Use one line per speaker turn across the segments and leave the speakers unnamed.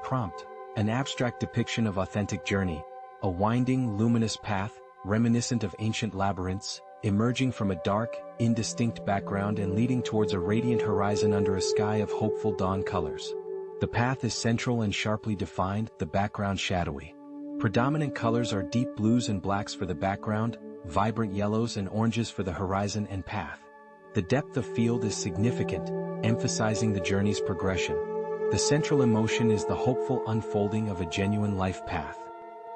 Prompt: an abstract depiction of authentic journey, a winding, luminous path, reminiscent of ancient labyrinths, emerging from a dark, indistinct background and leading towards a radiant horizon under a sky of hopeful dawn colors. The path is central and sharply defined, the background shadowy. Predominant colors are deep blues and blacks for the background, vibrant yellows and oranges for the horizon and path. The depth of field is significant, emphasizing the journey's progression. The central emotion is the hopeful unfolding of a genuine life path.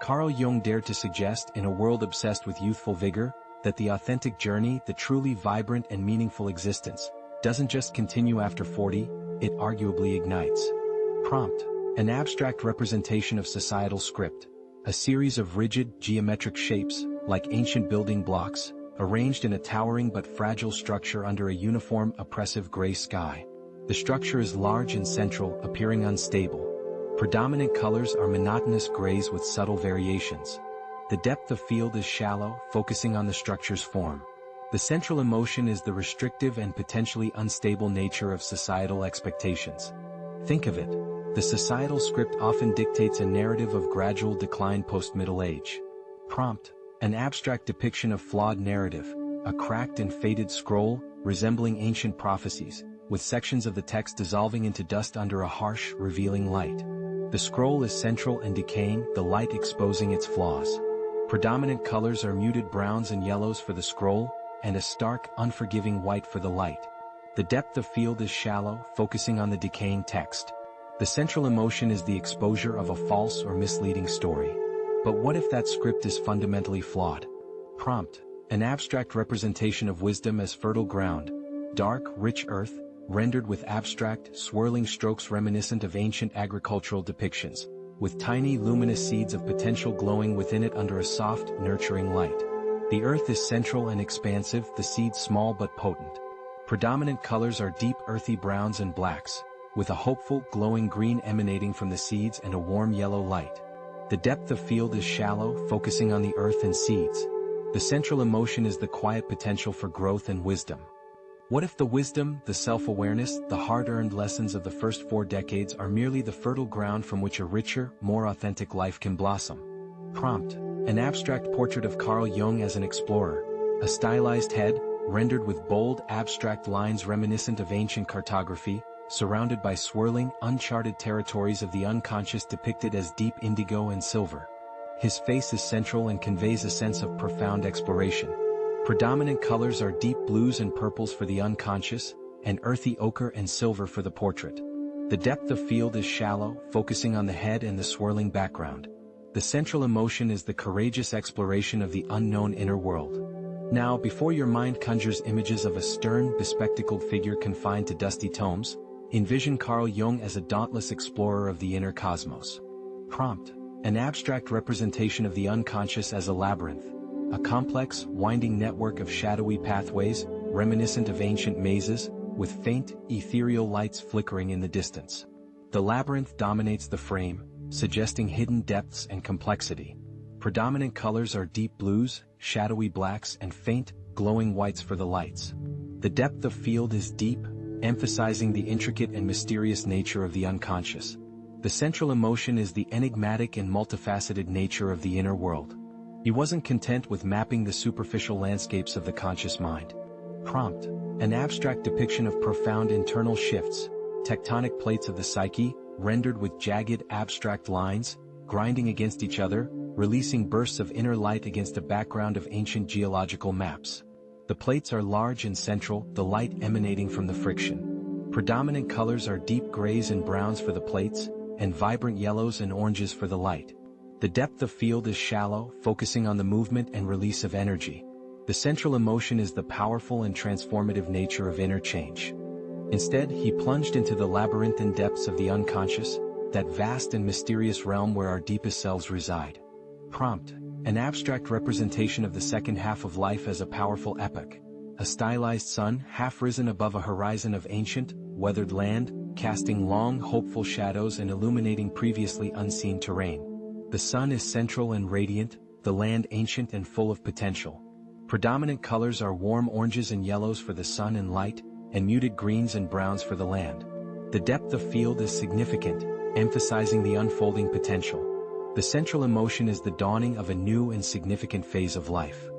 Carl Jung dared to suggest, in a world obsessed with youthful vigor, that the authentic journey, the truly vibrant and meaningful existence, doesn't just continue after 40, it arguably ignites. Prompt: an abstract representation of societal script, a series of rigid, geometric shapes, like ancient building blocks, arranged in a towering but fragile structure under a uniform, oppressive gray sky. The structure is large and central, appearing unstable. Predominant colors are monotonous grays with subtle variations. The depth of field is shallow, focusing on the structure's form. The central emotion is the restrictive and potentially unstable nature of societal expectations. Think of it. The societal script often dictates a narrative of gradual decline post-middle age. Prompt: an abstract depiction of flawed narrative, a cracked and faded scroll, resembling ancient prophecies, with sections of the text dissolving into dust under a harsh, revealing light. The scroll is central and decaying, the light exposing its flaws. Predominant colors are muted browns and yellows for the scroll, and a stark, unforgiving white for the light. The depth of field is shallow, focusing on the decaying text. The central emotion is the exposure of a false or misleading story. But what if that script is fundamentally flawed? Prompt: an abstract representation of wisdom as fertile ground, dark, rich earth, rendered with abstract, swirling strokes reminiscent of ancient agricultural depictions, with tiny luminous seeds of potential glowing within it under a soft, nurturing light. The earth is central and expansive, the seeds small but potent. Predominant colors are deep earthy browns and blacks, with a hopeful, glowing green emanating from the seeds and a warm yellow light. The depth of field is shallow, focusing on the earth and seeds. The central emotion is the quiet potential for growth and wisdom. What if the wisdom, the self-awareness, the hard-earned lessons of the first 4 decades are merely the fertile ground from which a richer, more authentic life can blossom? Prompt: an abstract portrait of Carl Jung as an explorer, a stylized head, rendered with bold, abstract lines reminiscent of ancient cartography, surrounded by swirling, uncharted territories of the unconscious depicted as deep indigo and silver. His face is central and conveys a sense of profound exploration. Predominant colors are deep blues and purples for the unconscious, and earthy ochre and silver for the portrait. The depth of field is shallow, focusing on the head and the swirling background. The central emotion is the courageous exploration of the unknown inner world. Now, before your mind conjures images of a stern, bespectacled figure confined to dusty tomes, envision Carl Jung as a dauntless explorer of the inner cosmos. Prompt: an abstract representation of the unconscious as a labyrinth, a complex, winding network of shadowy pathways, reminiscent of ancient mazes, with faint, ethereal lights flickering in the distance. The labyrinth dominates the frame, suggesting hidden depths and complexity. Predominant colors are deep blues, shadowy blacks and faint, glowing whites for the lights. The depth of field is deep, emphasizing the intricate and mysterious nature of the unconscious. The central emotion is the enigmatic and multifaceted nature of the inner world. He wasn't content with mapping the superficial landscapes of the conscious mind. Prompt: an abstract depiction of profound internal shifts, tectonic plates of the psyche, rendered with jagged abstract lines, grinding against each other, releasing bursts of inner light against a background of ancient geological maps. The plates are large and central, the light emanating from the friction. Predominant colors are deep grays and browns for the plates, and vibrant yellows and oranges for the light. The depth of field is shallow, focusing on the movement and release of energy. The central emotion is the powerful and transformative nature of inner change. Instead, he plunged into the labyrinthine depths of the unconscious, that vast and mysterious realm where our deepest selves reside. Prompt: an abstract representation of the second half of life as a powerful epoch, a stylized sun half-risen above a horizon of ancient, weathered land, casting long, hopeful shadows and illuminating previously unseen terrain. The sun is central and radiant, the land ancient and full of potential. Predominant colors are warm oranges and yellows for the sun and light, and muted greens and browns for the land. The depth of field is significant, emphasizing the unfolding potential. The central emotion is the dawning of a new and significant phase of life.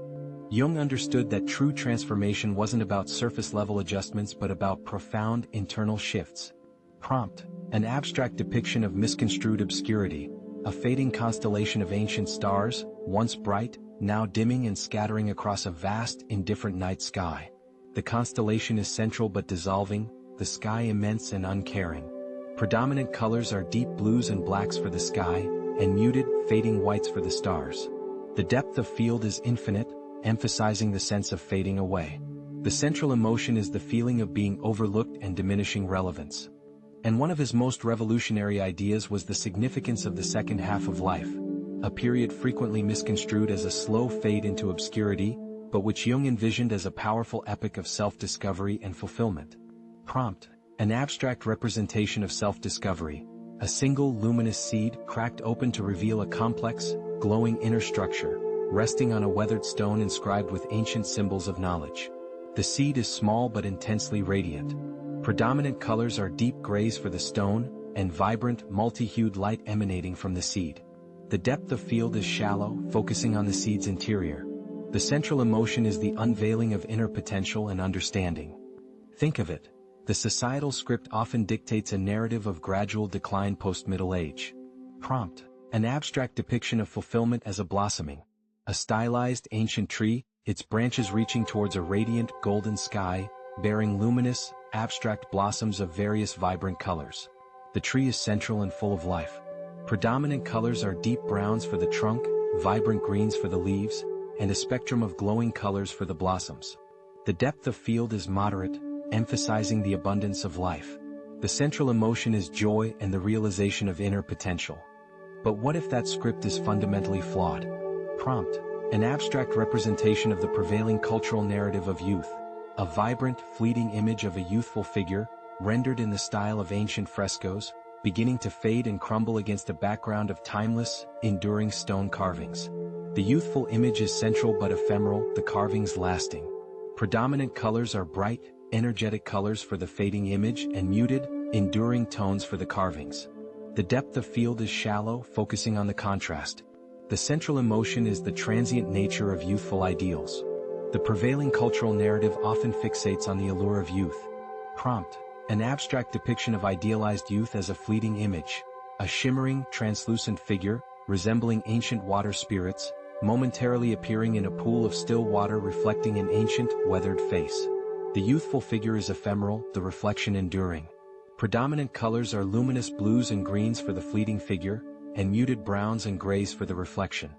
Jung understood that true transformation wasn't about surface-level adjustments but about profound internal shifts. Prompt: an abstract depiction of misconstrued obscurity, a fading constellation of ancient stars, once bright, now dimming and scattering across a vast, indifferent night sky. The constellation is central but dissolving, the sky immense and uncaring. Predominant colors are deep blues and blacks for the sky, and muted, fading whites for the stars. The depth of field is infinite, emphasizing the sense of fading away. The central emotion is the feeling of being overlooked and diminishing relevance. And one of his most revolutionary ideas was the significance of the second half of life, a period frequently misconstrued as a slow fade into obscurity, but which Jung envisioned as a powerful epoch of self-discovery and fulfillment. Prompt: an abstract representation of self-discovery, a single luminous seed cracked open to reveal a complex, glowing inner structure, resting on a weathered stone inscribed with ancient symbols of knowledge. The seed is small but intensely radiant. Predominant colors are deep grays for the stone, and vibrant, multi-hued light emanating from the seed. The depth of field is shallow, focusing on the seed's interior. The central emotion is the unveiling of inner potential and understanding. Think of it. The societal script often dictates a narrative of gradual decline post-middle age. Prompt: an abstract depiction of fulfillment as a blossoming. A stylized ancient tree, its branches reaching towards a radiant golden sky, bearing luminous, abstract blossoms of various vibrant colors. The tree is central and full of life. Predominant colors are deep browns for the trunk, vibrant greens for the leaves, and a spectrum of glowing colors for the blossoms. The depth of field is moderate, emphasizing the abundance of life. The central emotion is joy and the realization of inner potential. But what if that script is fundamentally flawed? Prompt: an abstract representation of the prevailing cultural narrative of youth. A vibrant, fleeting image of a youthful figure, rendered in the style of ancient frescoes, beginning to fade and crumble against a background of timeless, enduring stone carvings. The youthful image is central but ephemeral, the carvings lasting. Predominant colors are bright, energetic colors for the fading image and muted, enduring tones for the carvings. The depth of field is shallow, focusing on the contrast. The central emotion is the transient nature of youthful ideals. The prevailing cultural narrative often fixates on the allure of youth. Prompt: an abstract depiction of idealized youth as a fleeting image. A shimmering, translucent figure, resembling ancient water spirits, momentarily appearing in a pool of still water reflecting an ancient, weathered face. The youthful figure is ephemeral, the reflection enduring. Predominant colors are luminous blues and greens for the fleeting figure, and muted browns and grays for the reflection.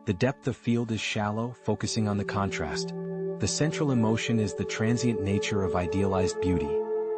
The depth of field is shallow, focusing on the contrast. The central emotion is the transient nature of idealized beauty.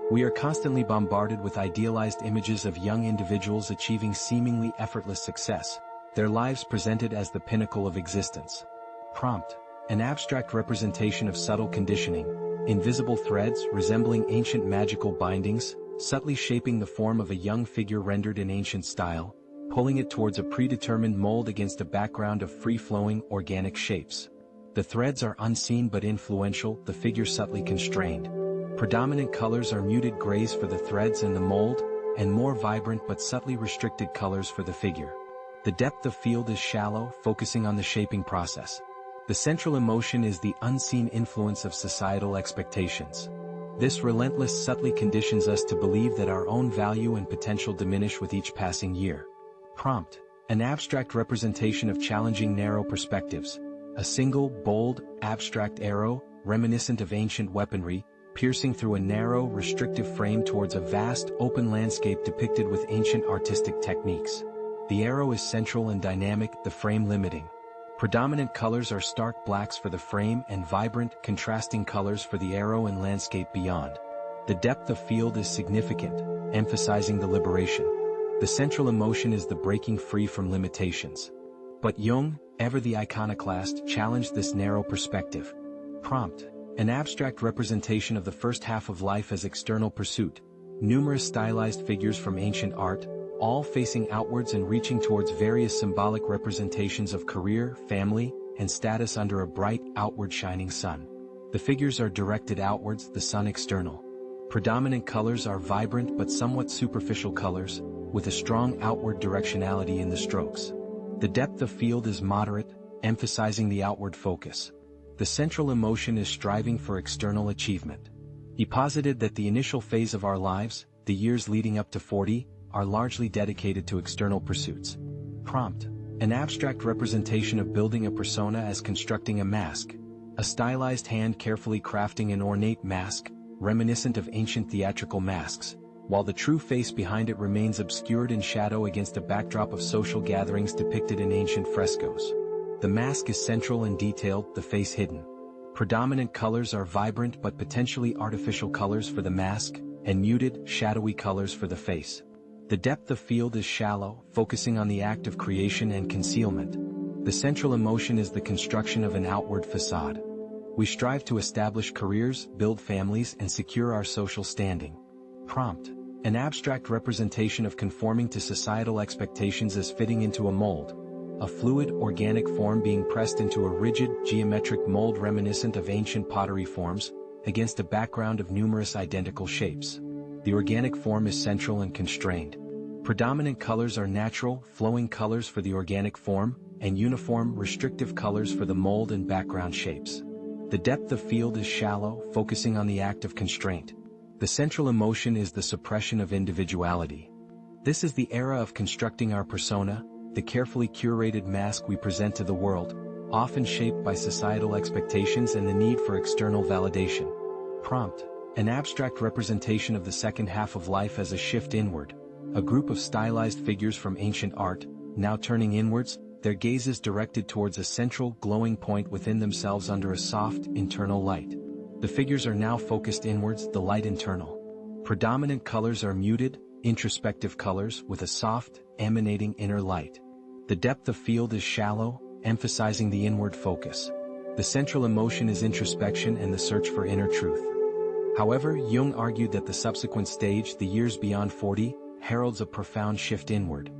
We are constantly bombarded with idealized images of young individuals achieving seemingly effortless success, their lives presented as the pinnacle of existence. Prompt: an abstract representation of subtle conditioning, invisible threads resembling ancient magical bindings, subtly shaping the form of a young figure rendered in ancient style, pulling it towards a predetermined mold against a background of free-flowing, organic shapes. The threads are unseen but influential, the figure subtly constrained. Predominant colors are muted grays for the threads and the mold, and more vibrant but subtly restricted colors for the figure. The depth of field is shallow, focusing on the shaping process. The central emotion is the unseen influence of societal expectations. This relentless subtly conditions us to believe that our own value and potential diminish with each passing year. Prompt: an abstract representation of challenging narrow perspectives. A single, bold, abstract arrow, reminiscent of ancient weaponry, piercing through a narrow, restrictive frame towards a vast, open landscape depicted with ancient artistic techniques. The arrow is central and dynamic, the frame limiting. Predominant colors are stark blacks for the frame and vibrant, contrasting colors for the arrow and landscape beyond. The depth of field is significant, emphasizing the liberation. The central emotion is the breaking free from limitations. But Jung, ever the iconoclast, challenged this narrow perspective. Prompt: an abstract representation of the first half of life as external pursuit. Numerous stylized figures from ancient art, all facing outwards and reaching towards various symbolic representations of career, family, and status under a bright, outward shining sun. The figures are directed outwards, the sun external. Predominant colors are vibrant but somewhat superficial colors, with a strong outward directionality in the strokes. The depth of field is moderate, emphasizing the outward focus. The central emotion is striving for external achievement. He posited that the initial phase of our lives, the years leading up to 40, are largely dedicated to external pursuits. Prompt: an abstract representation of building a persona as constructing a mask. A stylized hand carefully crafting an ornate mask, reminiscent of ancient theatrical masks, while the true face behind it remains obscured in shadow against a backdrop of social gatherings depicted in ancient frescoes. The mask is central and detailed, the face hidden. Predominant colors are vibrant but potentially artificial colors for the mask, and muted, shadowy colors for the face. The depth of field is shallow, focusing on the act of creation and concealment. The central emotion is the construction of an outward facade. We strive to establish careers, build families, and secure our social standing. Prompt: an abstract representation of conforming to societal expectations as fitting into a mold. A fluid, organic form being pressed into a rigid, geometric mold reminiscent of ancient pottery forms, against a background of numerous identical shapes. The organic form is central and constrained. Predominant colors are natural, flowing colors for the organic form, and uniform, restrictive colors for the mold and background shapes. The depth of field is shallow, focusing on the act of constraint. The central emotion is the suppression of individuality. This is the era of constructing our persona, the carefully curated mask we present to the world, often shaped by societal expectations and the need for external validation. Prompt: an abstract representation of the second half of life as a shift inward. A group of stylized figures from ancient art, now turning inwards, their gazes directed towards a central, glowing point within themselves under a soft, internal light. The figures are now focused inwards, the light internal. Predominant colors are muted, introspective colors with a soft, emanating inner light. The depth of field is shallow, emphasizing the inward focus. The central emotion is introspection and the search for inner truth. However, Jung argued that the subsequent stage, the years beyond 40, heralds a profound shift inward.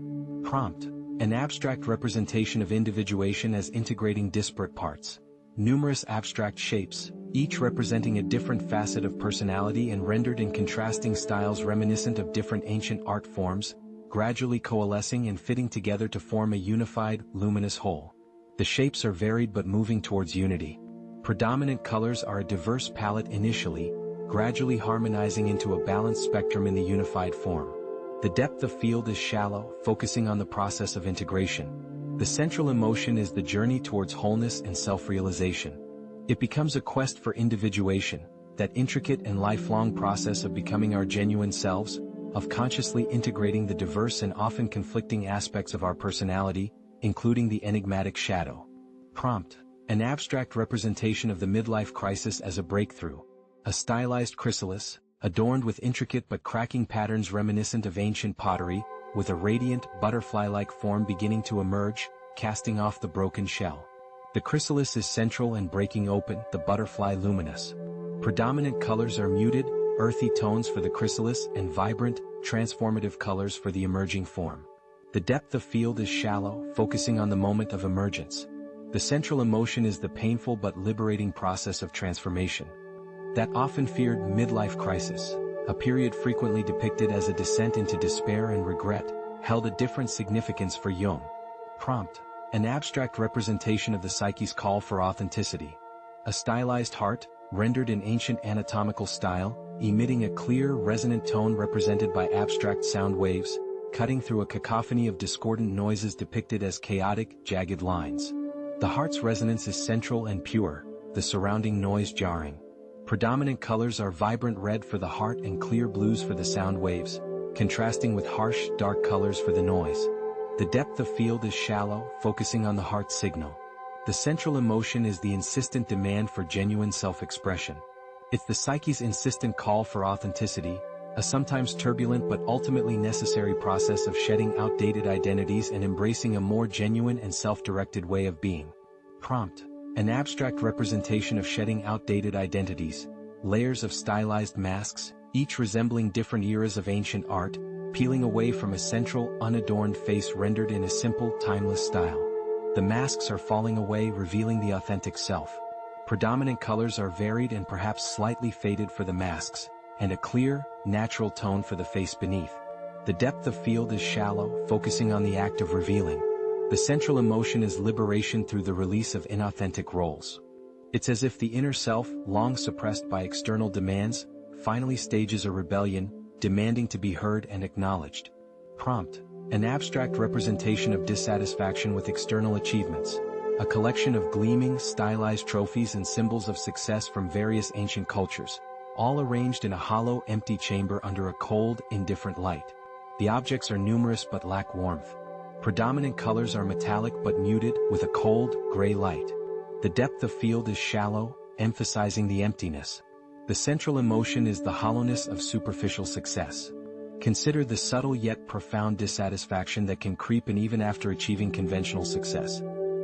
Prompt: an abstract representation of individuation as integrating disparate parts. Numerous abstract shapes, each representing a different facet of personality and rendered in contrasting styles reminiscent of different ancient art forms, gradually coalescing and fitting together to form a unified, luminous whole. The shapes are varied but moving towards unity. Predominant colors are a diverse palette initially, gradually harmonizing into a balanced spectrum in the unified form. The depth of field is shallow, focusing on the process of integration. The central emotion is the journey towards wholeness and self-realization. It becomes a quest for individuation, that intricate and lifelong process of becoming our genuine selves, of consciously integrating the diverse and often conflicting aspects of our personality, including the enigmatic shadow. Prompt: an abstract representation of the midlife crisis as a breakthrough. A stylized chrysalis, adorned with intricate but cracking patterns reminiscent of ancient pottery, with a radiant, butterfly-like form beginning to emerge, casting off the broken shell. The chrysalis is central and breaking open, the butterfly luminous. Predominant colors are muted, earthy tones for the chrysalis and vibrant, transformative colors for the emerging form. The depth of field is shallow, focusing on the moment of emergence. The central emotion is the painful but liberating process of transformation. That often feared midlife crisis, a period frequently depicted as a descent into despair and regret, held a different significance for Jung. Prompt: an abstract representation of the psyche's call for authenticity. A stylized heart, rendered in ancient anatomical style, emitting a clear, resonant tone represented by abstract sound waves, cutting through a cacophony of discordant noises depicted as chaotic, jagged lines. The heart's resonance is central and pure, the surrounding noise jarring. Predominant colors are vibrant red for the heart and clear blues for the sound waves, contrasting with harsh, dark colors for the noise. The depth of field is shallow, focusing on the heart's signal. The central emotion is the insistent demand for genuine self-expression. It's the psyche's insistent call for authenticity, a sometimes turbulent but ultimately necessary process of shedding outdated identities and embracing a more genuine and self-directed way of being. Prompt: an abstract representation of shedding outdated identities, layers of stylized masks, each resembling different eras of ancient art, peeling away from a central, unadorned face rendered in a simple, timeless style. The masks are falling away, revealing the authentic self. Predominant colors are varied and perhaps slightly faded for the masks, and a clear, natural tone for the face beneath. The depth of field is shallow, focusing on the act of revealing. The central emotion is liberation through the release of inauthentic roles. It's as if the inner self, long suppressed by external demands, finally stages a rebellion, demanding to be heard and acknowledged. Prompt: an abstract representation of dissatisfaction with external achievements. A collection of gleaming, stylized trophies and symbols of success from various ancient cultures, all arranged in a hollow, empty chamber under a cold, indifferent light. The objects are numerous but lack warmth. Predominant colors are metallic but muted, with a cold, gray light. The depth of field is shallow, emphasizing the emptiness. The central emotion is the hollowness of superficial success. Consider the subtle yet profound dissatisfaction that can creep in even after achieving conventional success.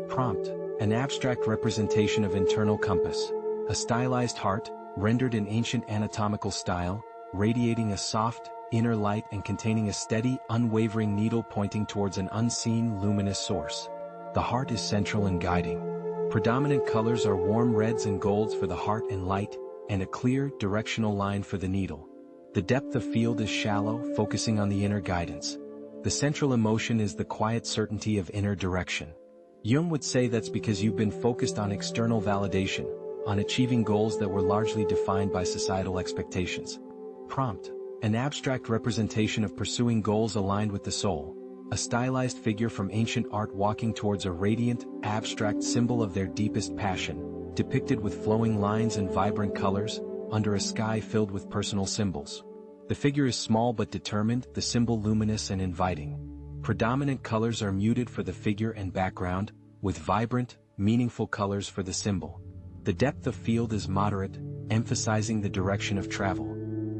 Prompt: an abstract representation of internal compass. A stylized heart, rendered in ancient anatomical style, radiating a soft, inner light and containing a steady, unwavering needle pointing towards an unseen, luminous source. The heart is central and guiding. Predominant colors are warm reds and golds for the heart and light, and a clear, directional line for the needle. The depth of field is shallow, focusing on the inner guidance. The central emotion is the quiet certainty of inner direction. Jung would say that's because you've been focused on external validation, on achieving goals that were largely defined by societal expectations. Prompt: an abstract representation of pursuing goals aligned with the soul. A stylized figure from ancient art walking towards a radiant, abstract symbol of their deepest passion, depicted with flowing lines and vibrant colors, under a sky filled with personal symbols. The figure is small but determined, the symbol luminous and inviting. Predominant colors are muted for the figure and background, with vibrant, meaningful colors for the symbol. The depth of field is moderate, emphasizing the direction of travel.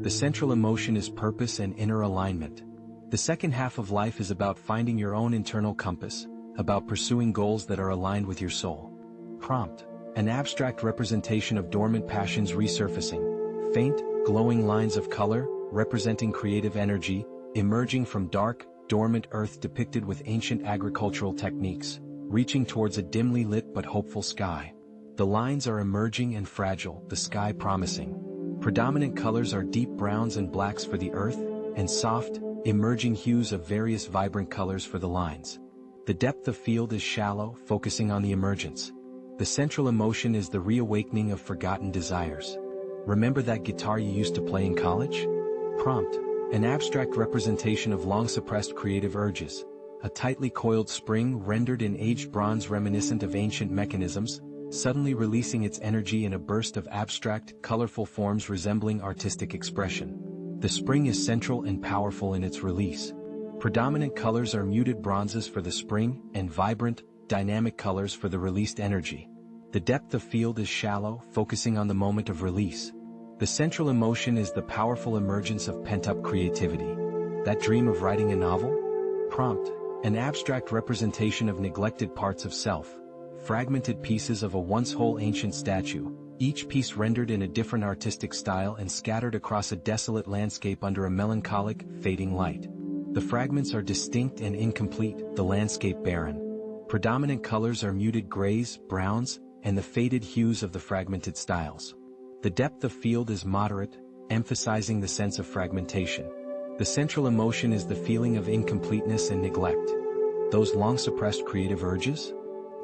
The central emotion is purpose and inner alignment. The second half of life is about finding your own internal compass, about pursuing goals that are aligned with your soul. Prompt: an abstract representation of dormant passions resurfacing. Faint, glowing lines of color, representing creative energy, emerging from dark, dormant earth depicted with ancient agricultural techniques, reaching towards a dimly lit but hopeful sky. The lines are emerging and fragile, the sky promising. Predominant colors are deep browns and blacks for the earth, and soft, emerging hues of various vibrant colors for the lines. The depth of field is shallow, focusing on the emergence. The central emotion is the reawakening of forgotten desires. Remember that guitar you used to play in college? Prompt: an abstract representation of long-suppressed creative urges. A tightly coiled spring rendered in aged bronze reminiscent of ancient mechanisms, suddenly releasing its energy in a burst of abstract, colorful forms resembling artistic expression. The spring is central and powerful in its release. Predominant colors are muted bronzes for the spring, and vibrant, dynamic colors for the released energy. The depth of field is shallow, focusing on the moment of release. The central emotion is the powerful emergence of pent-up creativity. That dream of writing a novel? Prompt: an abstract representation of neglected parts of self. Fragmented pieces of a once whole ancient statue, each piece rendered in a different artistic style and scattered across a desolate landscape under a melancholic, fading light. The fragments are distinct and incomplete, the landscape barren. Predominant colors are muted grays, browns, and the faded hues of the fragmented styles. The depth of field is moderate, emphasizing the sense of fragmentation. The central emotion is the feeling of incompleteness and neglect. Those long-suppressed creative urges?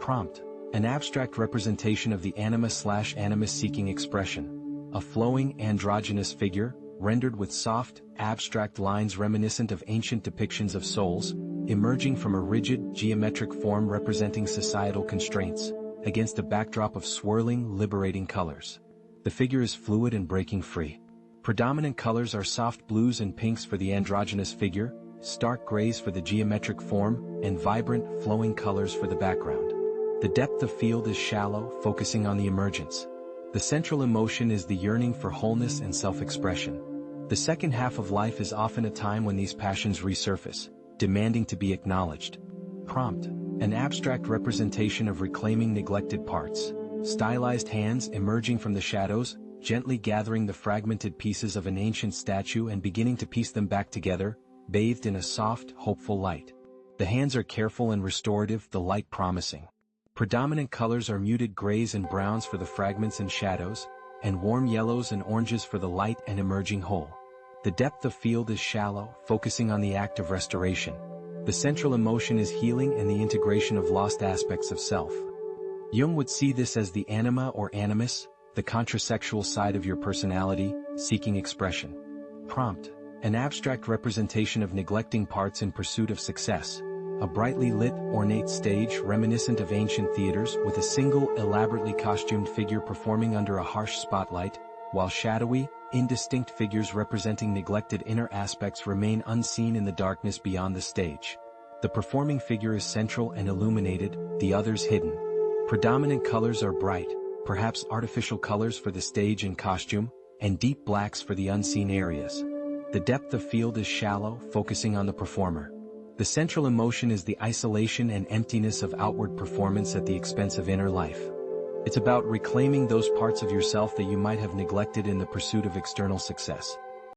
Prompt: an abstract representation of the anima/animus-seeking expression. A flowing, androgynous figure, rendered with soft, abstract lines reminiscent of ancient depictions of souls, emerging from a rigid, geometric form representing societal constraints, against a backdrop of swirling, liberating colors. The figure is fluid and breaking free. Predominant colors are soft blues and pinks for the androgynous figure, stark grays for the geometric form, and vibrant, flowing colors for the background. The depth of field is shallow, focusing on the emergence. The central emotion is the yearning for wholeness and self-expression. The second half of life is often a time when these passions resurface, demanding to be acknowledged. Prompt: an abstract representation of reclaiming neglected parts. Stylized hands emerging from the shadows, gently gathering the fragmented pieces of an ancient statue and beginning to piece them back together, bathed in a soft, hopeful light. The hands are careful and restorative, the light promising. Predominant colors are muted grays and browns for the fragments and shadows, and warm yellows and oranges for the light and emerging whole. The depth of field is shallow, focusing on the act of restoration. The central emotion is healing and the integration of lost aspects of self. Jung would see this as the anima or animus, the contrasexual side of your personality, seeking expression. Prompt: an abstract representation of neglecting parts in pursuit of success. A brightly lit, ornate stage reminiscent of ancient theaters with a single, elaborately costumed figure performing under a harsh spotlight, while shadowy, indistinct figures representing neglected inner aspects remain unseen in the darkness beyond the stage. The performing figure is central and illuminated, the others hidden. Predominant colors are bright, perhaps artificial colors for the stage and costume, and deep blacks for the unseen areas. The depth of field is shallow, focusing on the performer. The central emotion is the isolation and emptiness of outward performance at the expense of inner life. It's about reclaiming those parts of yourself that you might have neglected in the pursuit of external success.